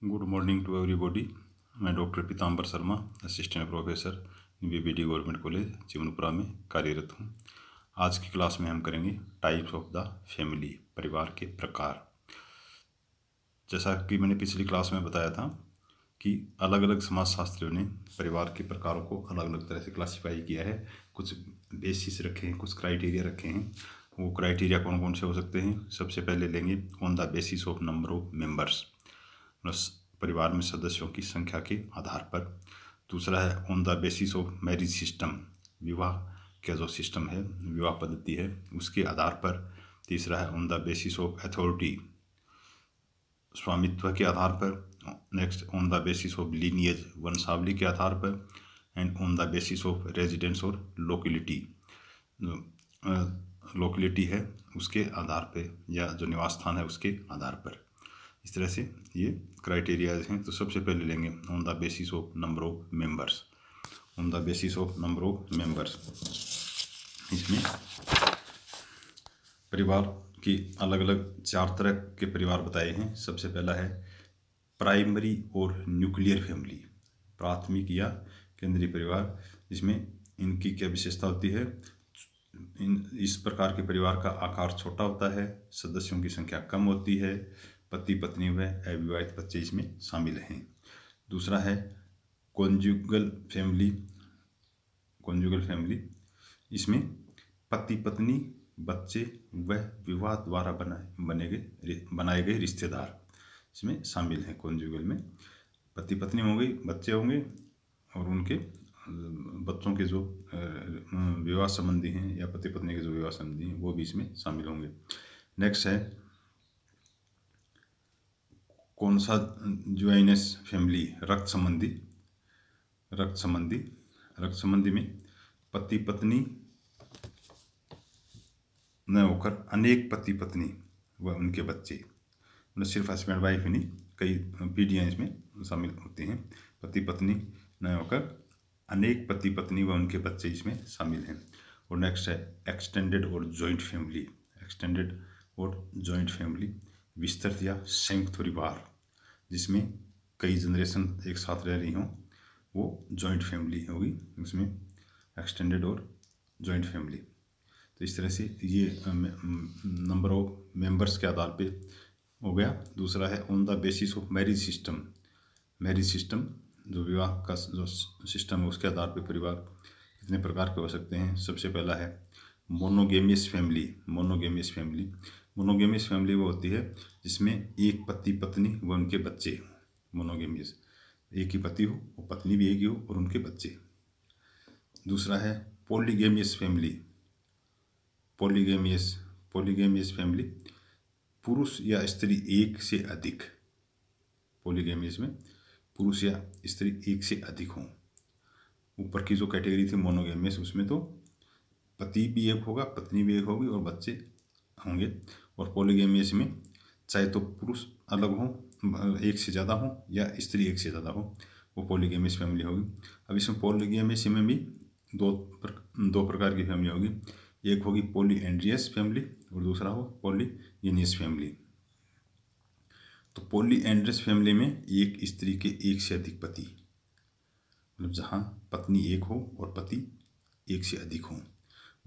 Good morning to everybody. मैं doctor Pitamber Sharma, assistant professor BBD government college Jeevanpura में कार्यरत हूँ। आज की क्लास में हम करेंगे टाइप्स ऑफ द फैमिली, परिवार के प्रकार। जैसा कि मैंने पिछली क्लास में बताया था कि अलग अलग समाजशास्त्रियों ने परिवार के प्रकारों को अलग अलग तरह से क्लासीफाई किया है। कुछ बेसिस रखे हैं, कुछ क्राइटेरिया रखे हैं। वो क्राइटेरिया कौन कौन से हो सकते हैं? सबसे पहले लेंगे on the basis of number of members, परिवार में सदस्यों की संख्या के आधार पर। दूसरा है on the basis of marriage system, विवाह का जो सिस्टम है, विवाह पद्धति है, उसके आधार पर। तीसरा है on the basis of authority, स्वामित्व के आधार पर। Next on the basis of lineage, वंशावली के आधार पर। And on the basis of residence और लोकेलिटी, लोकेलिटी है उसके आधार पे, या जो निवास स्थान है उसके आधार पर। इस तरह से ये क्राइटेरियाज हैं। तो सबसे पहले लेंगे on the basis of number of members. On the basis of number of members, इसमें परिवार की अलग अलग 4 तरह के परिवार बताए हैं। सबसे पहला है प्राइमरी और न्यूक्लियर फैमिली, प्राथमिक या केंद्रीय परिवार। इसमें इनकी क्या विशेषता होती है? इस प्रकार के परिवार का आकार छोटा होता है, सदस्यों की संख्या कम होती है, पति पत्नी व अविवाहित बच्चे इसमें शामिल हैं। दूसरा है कॉन्जुगल फैमिली। कॉन्जुगल फैमिली, इसमें पति पत्नी, बच्चे व विवाह द्वारा बनाए गए रिश्तेदार इसमें शामिल हैं। कॉन्जुगल में पति पत्नी होंगे, बच्चे होंगे, और उनके बच्चों के जो विवाह संबंधी हैं या पति पत्नी के जो विवाह संबंधी हैं वो भी इसमें शामिल होंगे। नेक्स्ट है कौन सा ज्वाइनस फैमिली, रक्त संबंधी। रक्त संबंधी में पति पत्नी न होकर अनेक पति पत्नी व उनके बच्चे, मतलब सिर्फ हस्बैंड वाइफ ही नहीं, कई पीढ़ियाँ इसमें शामिल होती हैं। पति पत्नी न होकर अनेक पति पत्नी व उनके बच्चे इसमें शामिल हैं। और नेक्स्ट है एक्सटेंडेड और जॉइंट फैमिली। एक्सटेंडेड और जॉइंट फैमिली, विस्तृत या संयुक्त परिवार जिसमें कई जनरेशन एक साथ रह रही हों, वो जॉइंट फैमिली होगी। उसमें एक्सटेंडेड और जॉइंट फैमिली। तो इस तरह से ये नंबर ऑफ मेंबर्स के आधार पे हो गया। दूसरा है on the basis of marriage system. Marriage system, जो विवाह का जो सिस्टम है उसके आधार पे परिवार कितने प्रकार के हो सकते हैं। सबसे पहला है मोनोगेमियस फैमिली। मोनोगेमियस फैमिली, मोनोगेमियस फैमिली वो होती है जिसमें एक पति पत्नी व उनके बच्चे। मोनोगेमियस, एक ही पति हो, वो पत्नी भी एक ही हो और उनके बच्चे। दूसरा है पॉलीगेमियस फैमिली। पॉलीगेमियस फैमिली, पुरुष या स्त्री एक से अधिक। पॉलीगेमियस में पुरुष या स्त्री एक से अधिक हों। ऊपर की जो कैटेगरी थी मोनोगेमियस, उसमें तो पति भी एक होगा, पत्नी भी एक होगी और बच्चे होंगे। और पॉलीगेमियस में चाहे तो पुरुष अलग हो, एक से ज़्यादा हो, या स्त्री एक से ज़्यादा हो, वो पॉलीगेमियस फैमिली होगी। अब इसमें पॉलीगेमियस में भी दो प्रकार की फैमिली होगी। एक होगी पॉलीएंड्रियस फैमिली और दूसरा हो पॉलीजेनियस फैमिली। तो पॉलीएंड्रियस फैमिली में एक स्त्री के एक से अधिक पति, मतलब जहाँ पत्नी एक हो और पति एक से अधिक हो,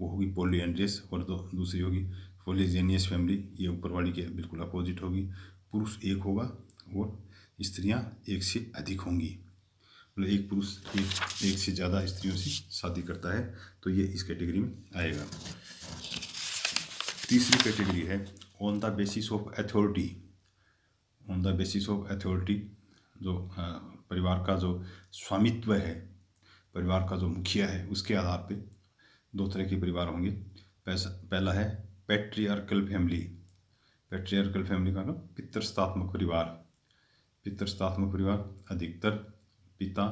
वो होगी पॉलीएंड्रियस। और दूसरी होगी पॉलीजेनियस फैमिली। ये ऊपर वाली के बिल्कुल अपोजिट होगी, पुरुष एक होगा और स्त्रियाँ एक से अधिक होंगी। मतलब एक पुरुष एक से ज़्यादा स्त्रियों से शादी करता है, तो ये इस कैटेगरी में आएगा। तीसरी कैटेगरी है on the basis of authority. On the basis of authority, जो परिवार का जो स्वामित्व है, परिवार का जो मुखिया है, उसके आधार पे 2 तरह के परिवार होंगे। पहला है पैट्रियार्कल फैमिली। पैट्रियार्कल फैमिली का पितृसत्तात्मक परिवार। पितृसत्तात्मक परिवार, अधिकतर पिता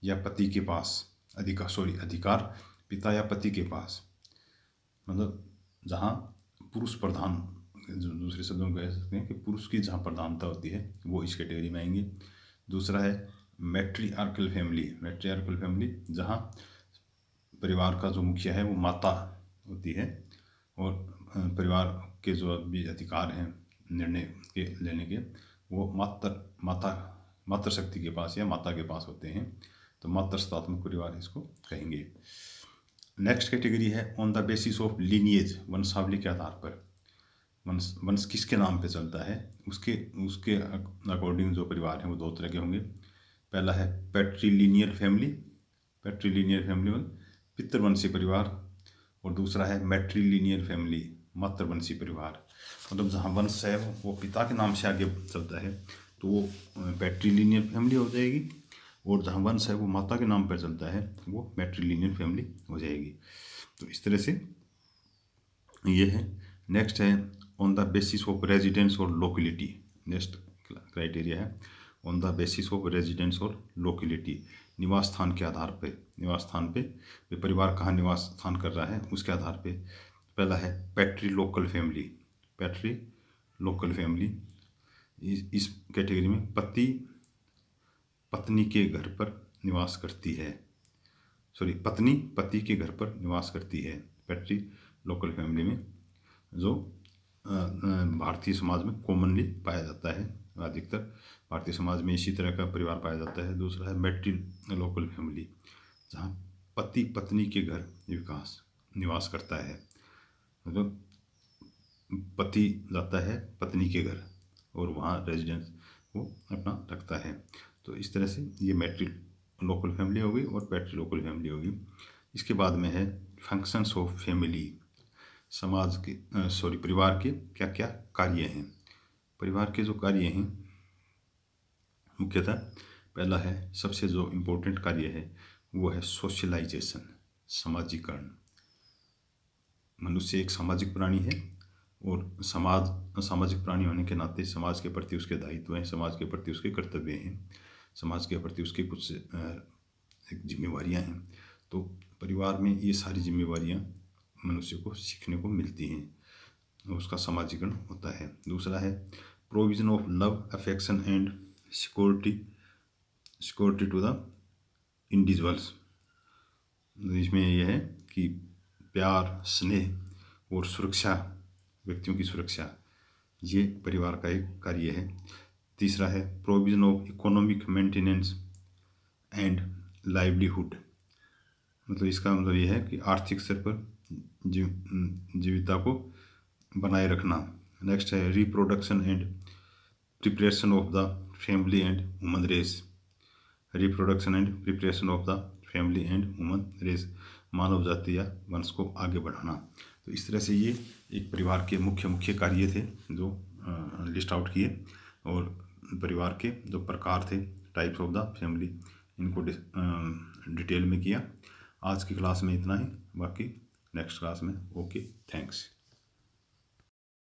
या पति के पास अधिकार पिता या पति के पास, मतलब जहाँ पुरुष प्रधान, जो दूसरे शब्दों में कह सकते हैं कि पुरुष की जहाँ प्रधानता होती है, वो इस कैटेगरी में आएंगे। दूसरा है मैट्रियार्कल फैमिली। मैट्रियार्कल फैमिली, जहाँ परिवार का जो मुखिया है वो माता होती है और परिवार के जो भी अधिकार हैं निर्णय के लेने के, वो माता मातृशक्ति के पास या माता के पास होते हैं, तो मातृसत्तात्मक परिवार इसको कहेंगे। नेक्स्ट कैटेगरी है on the basis of lineage, वंशावली के आधार पर। वंश किसके नाम पे चलता है, उसके उसके अकॉर्डिंग जो परिवार हैं वो दो तरह के होंगे। पहला है पैट्रीलिनियल फैमिली, पैट्रीलिनियल फैमिली में पितृवंशी परिवार, और दूसरा है मैट्रीलिनियल फैमिली, मातृवंशी परिवार। मतलब जहाँ वंश है वो पिता के नाम से आगे चलता है तो वो पैट्रीलिनियल फैमिली हो जाएगी, और जहाँ वंश है वो माता के नाम पर चलता है वो मैट्रीलिनियल फैमिली हो जाएगी। तो इस तरह से ये है। नेक्स्ट है on the basis of residence और लोकेलिटी। नेक्स्ट क्राइटेरिया है on the basis of residence और लोकेलिटी, निवास स्थान के आधार पे, निवास स्थान पे परिवार कहाँ निवास स्थान कर रहा है उसके आधार पे। पहला है पैट्री लोकल फैमिली, पैट्री लोकल फैमिली। इस कैटेगरी में पति पत्नी के घर पर निवास करती है, सॉरी पत्नी पति के घर पर निवास करती है। पैट्री लोकल फैमिली में जो भारतीय समाज में कॉमनली पाया जाता है, अधिकतर भारतीय समाज में इसी तरह का परिवार पाया जाता है। दूसरा है मैट्री लोकल फैमिली, जहाँ पति पत्नी के घर निवास करता है, मतलब पति जाता है पत्नी के घर और वहाँ रेजिडेंस वो अपना रखता है। तो इस तरह से ये मैट्री लोकल फैमिली होगी और पैट्री लोकल फैमिली होगी। इसके बाद में है फंक्शंस ऑफ फैमिली, समाज के परिवार के क्या क्या कार्य हैं। परिवार के जो कार्य हैं मुख्यतः पहला है, सबसे जो इम्पोर्टेंट कार्य है वो है सोशलाइजेशन, सामाजिकरण। मनुष्य एक सामाजिक प्राणी है और सामाजिक प्राणी होने के नाते समाज के प्रति उसके दायित्व हैं, समाज के प्रति उसके कर्तव्य हैं, समाज के प्रति उसकी कुछ जिम्मेवारियां हैं। तो परिवार में ये सारी जिम्मेवारियां मनुष्य को सीखने को मिलती हैं, उसका सामाजिकरण होता है। दूसरा है provision of love affection and security to the individuals. इसमें यह है कि प्यार, स्नेह और सुरक्षा, व्यक्तियों की सुरक्षा, ये परिवार का एक कार्य है। तीसरा है provision of economic maintenance and livelihood, मतलब इसका मतलब यह है कि आर्थिक स्तर पर जीविका को बनाए रखना। नेक्स्ट है reproduction and preparation of the family and human race, reproduction and preparation of the family and human race, मानव जाति या वंश को आगे बढ़ाना। तो इस तरह से ये एक परिवार के मुख्य कार्य थे जो लिस्ट आउट किए, और परिवार के जो प्रकार थे, टाइप्स ऑफ द फैमिली, इनको डिटेल में किया। आज की क्लास में इतना ही, बाकी नेक्स्ट क्लास में। Okay, thanks.